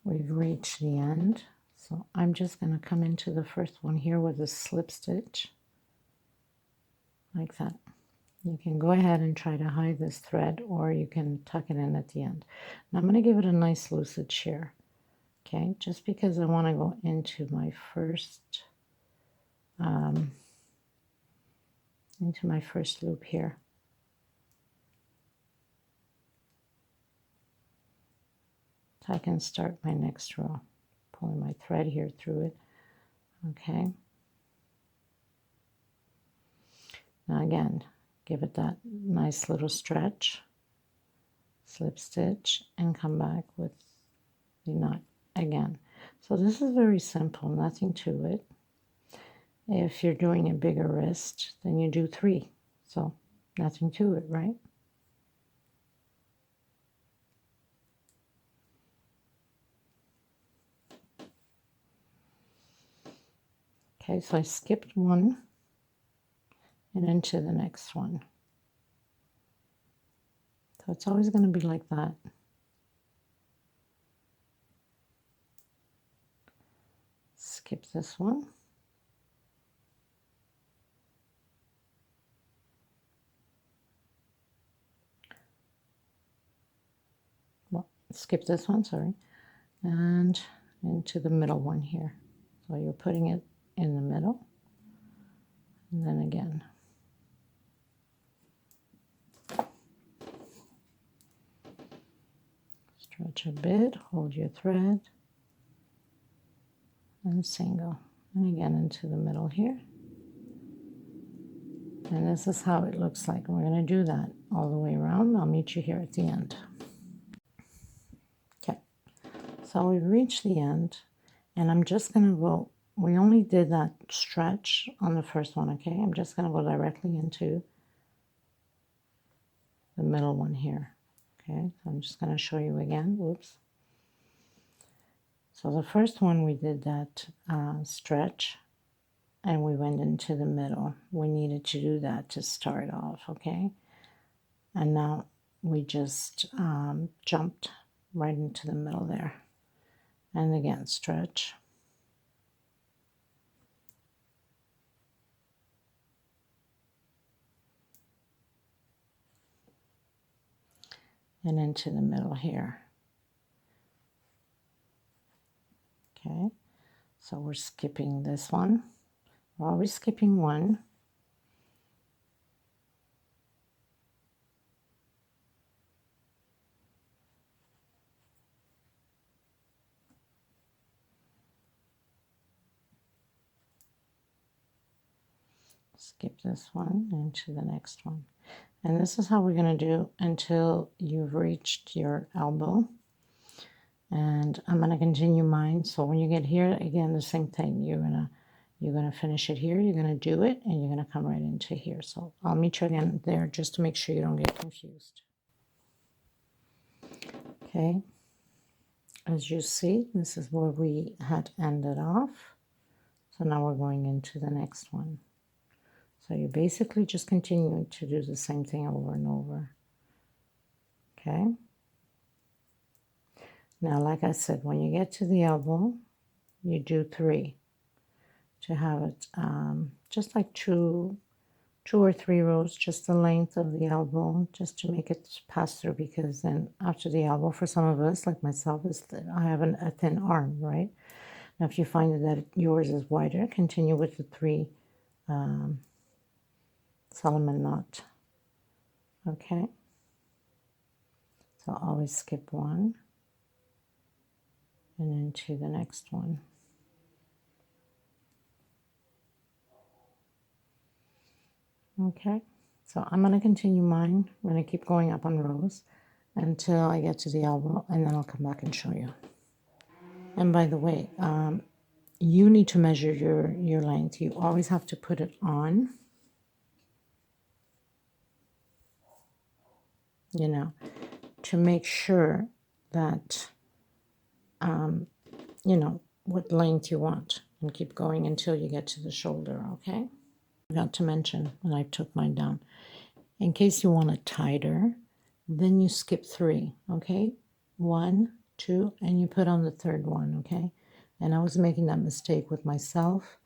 we've reached the end. So I'm just going to come into the first one here with a slip stitch like that. You can go ahead and try to hide this thread, or you can tuck it in at the end. Now I'm going to give it a nice lucid shear, okay, just because I want to go into my first loop here. So I can start my next row, pulling my thread here through it, okay. Now again, give it that nice little stretch, slip stitch, and come back with the knot again. So this is very simple, nothing to it. If you're doing a bigger wrist, then you do 3. So nothing to it, right? Okay, so I skipped one and into the next one. So it's always going to be like that. Skip this one. Well, skip this one, sorry. And into the middle one here. So you're putting it in the middle. And then again. Stretch a bit, hold your thread, and single. And again into the middle here. And this is how it looks like. We're going to do that all the way around. I'll meet you here at the end. Okay, so we've reached the end, and I'm just going to go, we only did that stretch on the first one, okay? I'm just going to go directly into the middle one here, okay? So I'm just going to show you again, whoops. So the first one we did that stretch, and we went into the middle. We needed to do that to start off, okay? And now we just jumped right into the middle there. And again, stretch. And into the middle here. Okay, so we're skipping this one. We're always skipping one. Skip this one into the next one. And this is how we're going to do until you've reached your elbow. And I'm going to continue mine. So when you get here, again, the same thing. You're gonna finish it here. You're gonna do it, and you're gonna come right into here. So I'll meet you again there, just to make sure you don't get confused. Okay. As you see, this is where we had ended off. So now we're going into the next one. So you're basically just continuing to do the same thing over and over. Okay. Now, like I said, when you get to the elbow, you do 3 to have it just like two or 3 rows, just the length of the elbow, just to make it pass through, because then after the elbow, for some of us, like myself, I have a thin arm, right? Now, if you find that yours is wider, continue with the 3 Solomon knot. Okay. So always skip one and into the next one. Okay, so I'm going to continue mine. I'm going to keep going up on rows until I get to the elbow, and then I'll come back and show you. And by the way, you need to measure your length. You always have to put it on, you know, to make sure that, you know, what length you want, and keep going until you get to the shoulder, okay? I forgot to mention when I took mine down, in case you want it tighter, then you skip 3, okay? 1, 2, and you put on the third one, okay? And I was making that mistake with myself.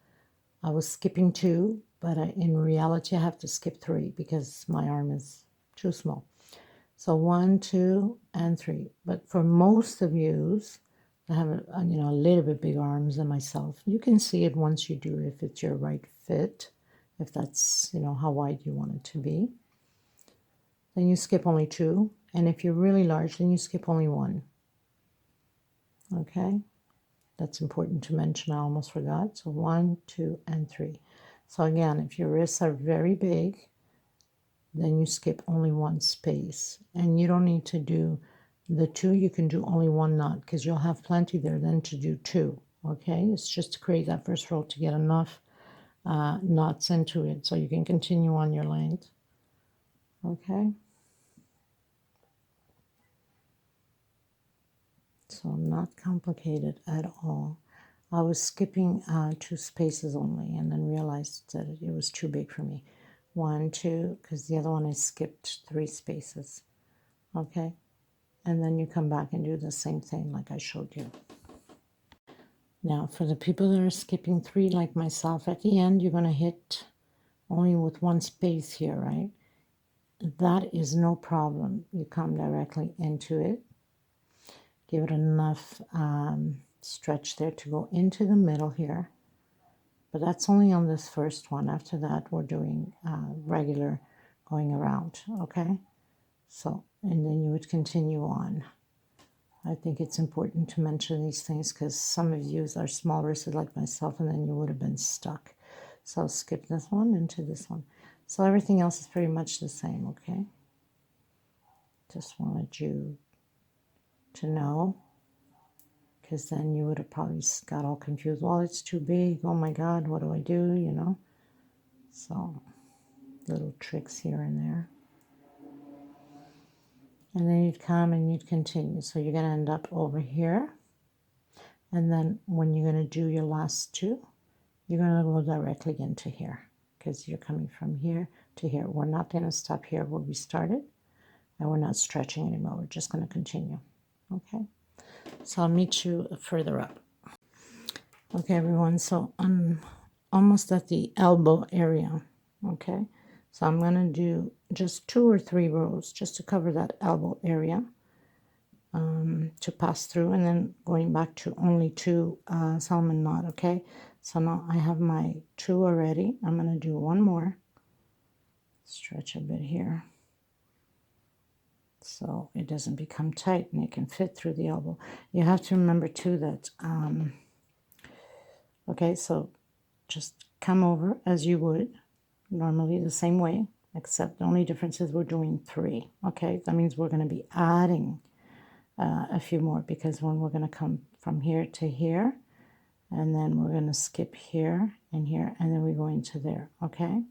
I was skipping 2, but in reality I have to skip 3 because my arm is too small. So 1, 2, and 3. But for most of yous that have a little bit bigger arms than myself, you can see it once you do if it's your right fit, if that's how wide you want it to be. Then you skip only 2, and if you're really large, then you skip only 1. Okay, that's important to mention. I almost forgot. So 1, 2, and 3. So again, if your wrists are very big, then you skip only 1 space, and you don't need to do the 2. You can do only 1 knot because you'll have plenty there then to do 2. Okay, it's just to create that first row to get enough knots into it so you can continue on your length. Okay, so not complicated at all. I was skipping 2 spaces only and then realized that it was too big for me. 1, 2, because the other one I skipped 3 spaces. Okay, and then you come back and do the same thing like I showed you. Now for the people that are skipping 3 like myself, at the end you're going to hit only with 1 space here, right? That is no problem. You come directly into it. Give it enough stretch there to go into the middle here. But that's only on this first one. After that, we're doing regular going around, okay? So, and then you would continue on. I think it's important to mention these things because some of you are small wristed like myself, and then you would have been stuck. So skip this one into this one. So everything else is pretty much the same, okay? Just wanted you to know, because then you would have probably got all confused. Well, it's too big. Oh my God, what do I do, So little tricks here and there. And then you'd come and you'd continue. So you're going to end up over here. And then when you're going to do your last 2, you're going to go directly into here because you're coming from here to here. We're not going to stop here where we started, and we're not stretching anymore. We're just going to continue. Okay. So I'll meet you further up. Okay, everyone. So I'm almost at the elbow area. Okay. So I'm going to do just 2 or 3 rows just to cover that elbow area to pass through, and then going back to only 2 Solomon knot. Okay. So now I have my 2 already. I'm going to do 1 more. Stretch a bit here so it doesn't become tight and it can fit through the elbow. You have to remember too that, okay, so just come over as you would normally the same way, except the only difference is we're doing 3. Okay, that means we're going to be adding a few more, because when we're going to come from here to here, and then we're going to skip here and here, and then we go into there. Okay,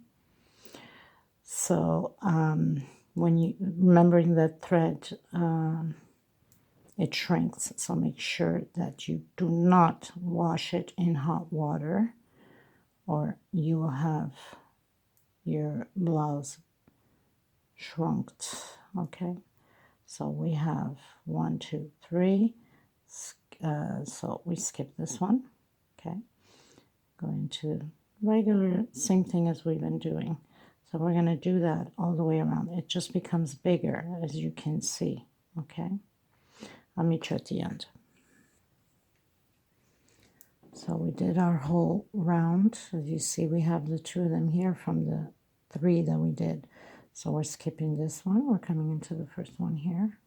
so when you remembering that thread, it shrinks, so make sure that you do not wash it in hot water, or you will have your blouse shrunk. Okay, so we have 1, 2, 3. So we skip this one. Okay, going to regular, same thing as we've been doing. So we're going to do that all the way around. It just becomes bigger, as you can see. Okay, I'll meet you at the end. So we did our whole round. As you see, we have the 2 of them here from the 3 that we did. So we're skipping this one. We're coming into the first one here.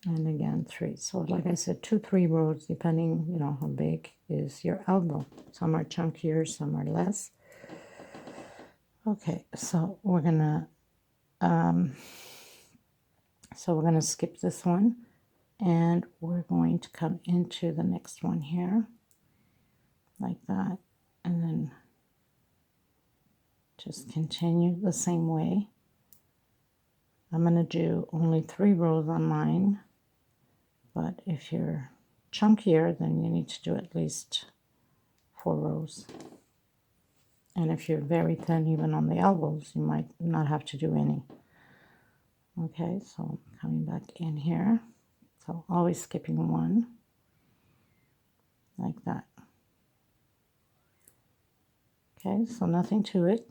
And again 3. So like I said, 2, 3 rows, depending how big is your elbow. Some are chunkier, some are less. Okay, so we're gonna skip this one, and we're going to come into the next one here like that, and then just continue the same way. I'm going to do only 3 rows on mine, but if you're chunkier, then you need to do at least 4 rows. And if you're very thin, even on the elbows, you might not have to do any. Okay, so I'm coming back in here. So always skipping 1, like that. Okay, so nothing to it.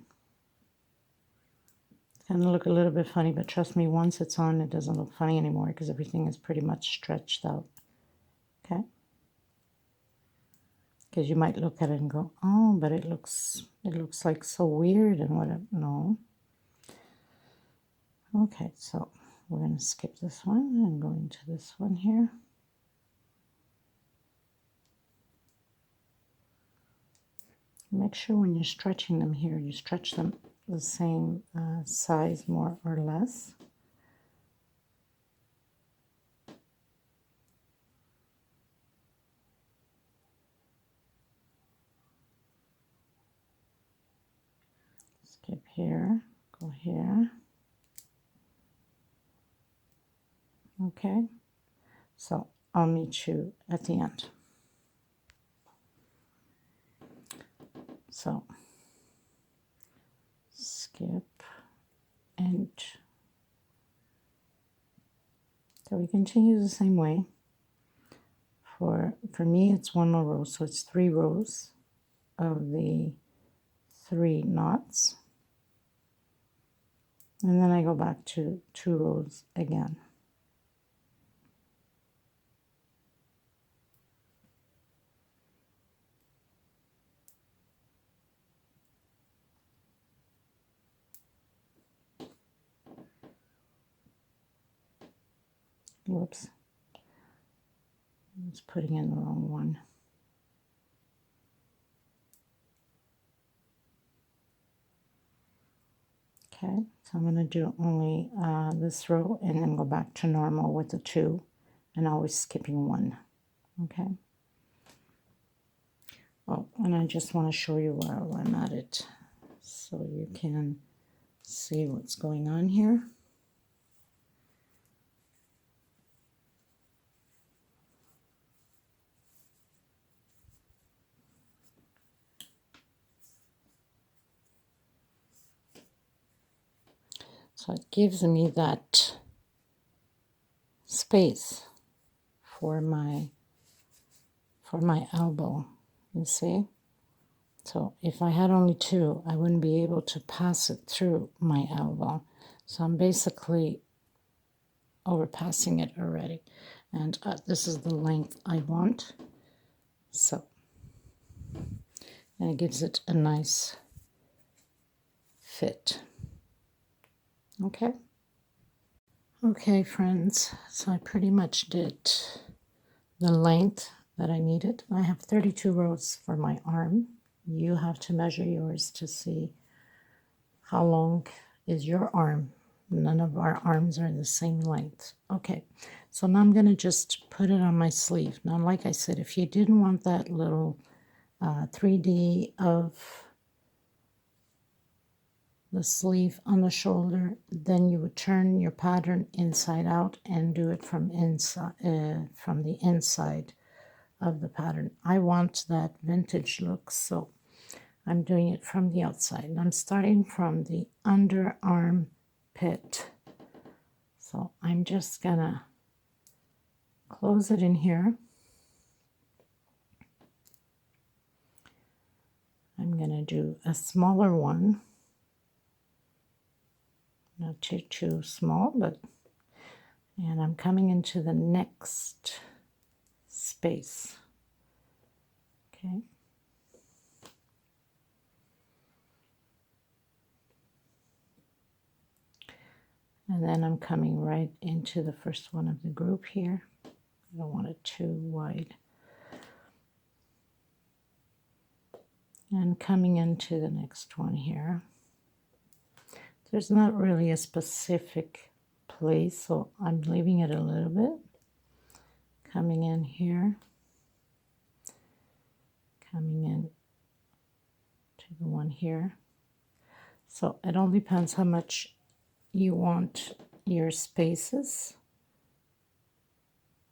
It's going to look a little bit funny, but trust me, once it's on, it doesn't look funny anymore because everything is pretty much stretched out. Okay? Because you might look at it and go, oh, but it looks like so weird and whatever. No. Okay, so we're going to skip this one and go into this one here. Make sure when you're stretching them here, you stretch them the same size more or less. Skip here, go here. Okay, so I'll meet you at the end. So skip and so we continue the same way. For me, it's 1 more row, so it's 3 rows of the 3 knots, and then I go back to 2 rows again. Whoops, I was putting in the wrong one. Okay, so I'm going to do only this row and then go back to normal with the 2 and always skipping 1. Okay. Oh, and I just want to show you while I'm at it so you can see what's going on here. So it gives me that space for my elbow, you see? So if I had only 2, I wouldn't be able to pass it through my elbow. So I'm basically overpassing it already. And this is the length I want. So, and it gives it a nice fit. Okay. Okay, friends, so I pretty much did the length that I needed. I have 32 rows for my arm. You have to measure yours to see how long is your arm. None of our arms are the same length. Okay, so now I'm going to just put it on my sleeve. Now, like I said, if you didn't want that little 3D of the sleeve on the shoulder, then you would turn your pattern inside out and do it from the inside of the pattern. I want that vintage look, so I'm doing it from the outside. And I'm starting from the underarm pit. So I'm just gonna close it in here. I'm gonna do a smaller one. Not too small, but, and I'm coming into the next space. Okay. And then I'm coming right into the first one of the group here. I don't want it too wide. And coming into the next one here. There's not really a specific place, so I'm leaving it a little bit. Coming in here. Coming in to the one here. So it all depends how much you want your spaces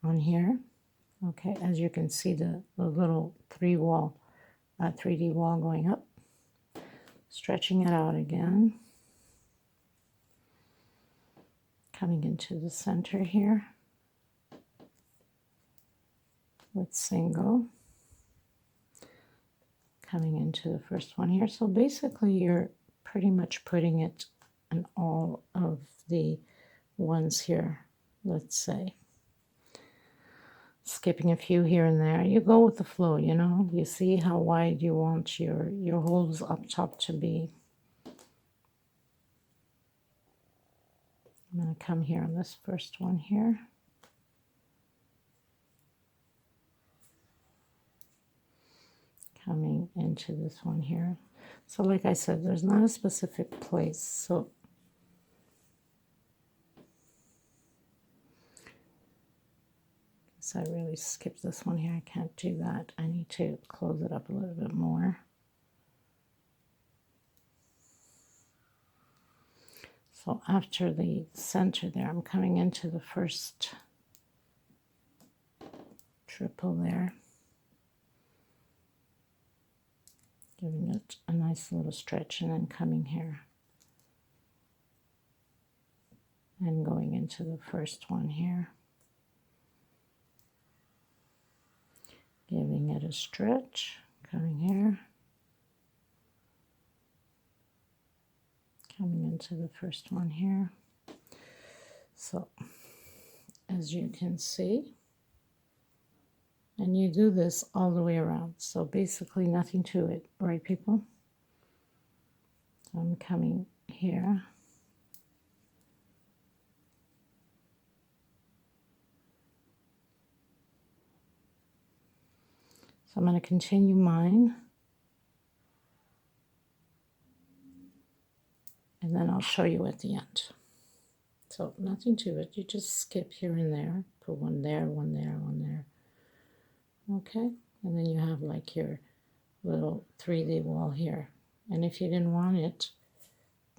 on here. Okay, as you can see, the little 3 wall a 3D wall going up, stretching it out again, coming into the center here with single, coming into the first one here. So basically you're pretty much putting it in all of the ones here, let's say. Skipping a few here and there. You go with the flow, you know. You see how wide you want your holes up top to be. I'm going to come here on this first one here. Coming into this one here. So like I said, there's not a specific place. So I really skipped this one here. I can't do that. I need to close it up a little bit more. So after the center there, I'm coming into the first triple there, giving it a nice little stretch, and then coming here and going into the first one here, giving it a stretch, coming here, coming into the first one here. So as you can see, and you do this all the way around, so basically nothing to it, right people? So I'm coming here, so I'm going to continue mine, and then I'll show you at the end. So nothing to it, you just skip here and there, put one there, one there, one there. Okay, and then you have like your little 3D wall here. And if you didn't want it,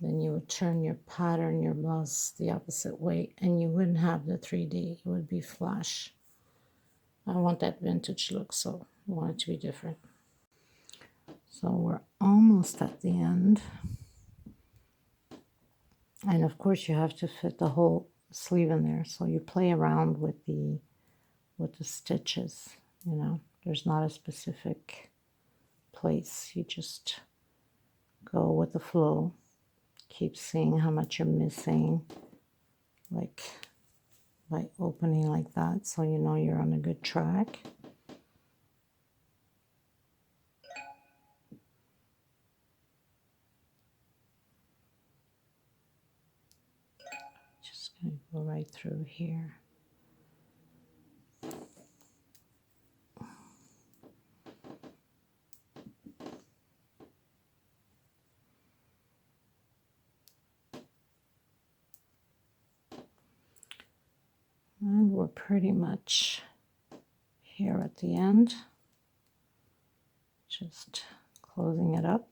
then you would turn your pattern, your blouse the opposite way, and you wouldn't have the 3D, it would be flash. I want that vintage look, so I want it to be different. So we're almost at the end. And of course you have to fit the whole sleeve in there, so you play around with the stitches, you know. There's not a specific place, you just go with the flow, keep seeing how much you're missing, like by opening like that, so you know you're on a good track. Just gonna go right through here. And we're pretty much here at the end, just closing it up.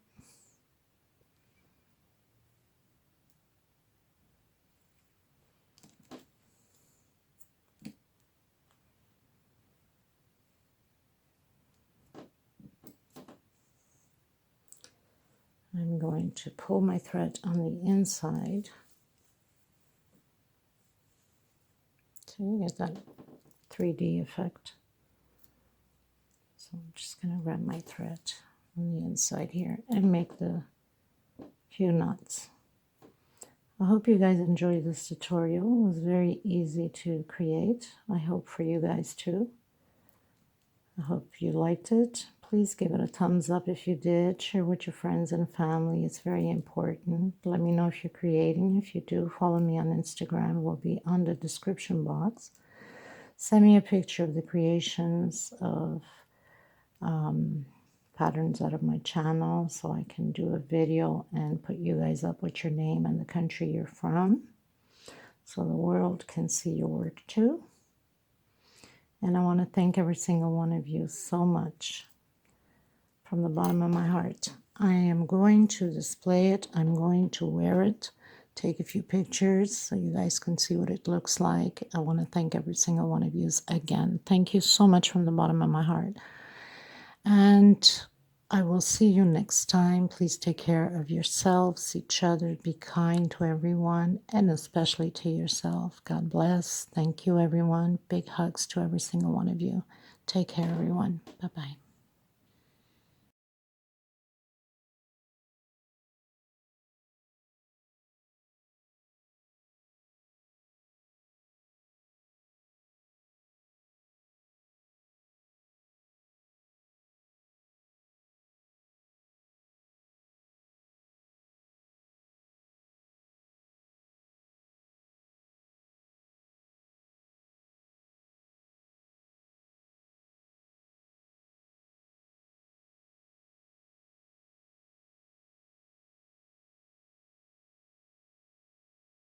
I'm going to pull my thread on the inside to get that 3D effect. So I'm just going to grab my thread on the inside here and make the few knots. I hope you guys enjoyed this tutorial. It was very easy to create. I hope for you guys too. I hope you liked it. Please give it a thumbs up if you did. Share with your friends and family. It's very important. Let me know if you're creating. If you do, follow me on Instagram. It will be on the description box. Send me a picture of the creations of patterns out of my channel so I can do a video and put you guys up with your name and the country you're from, so the world can see your work too. And I want to thank every single one of you so much from the bottom of my heart. I am going to display it. I'm going to wear it, take a few pictures so you guys can see what it looks like. I want to thank every single one of you again. Thank you so much from the bottom of my heart. And I will see you next time. Please take care of yourselves, each other. Be kind to everyone, and especially to yourself. God bless. Thank you, everyone. Big hugs to every single one of you. Take care, everyone. Bye-bye.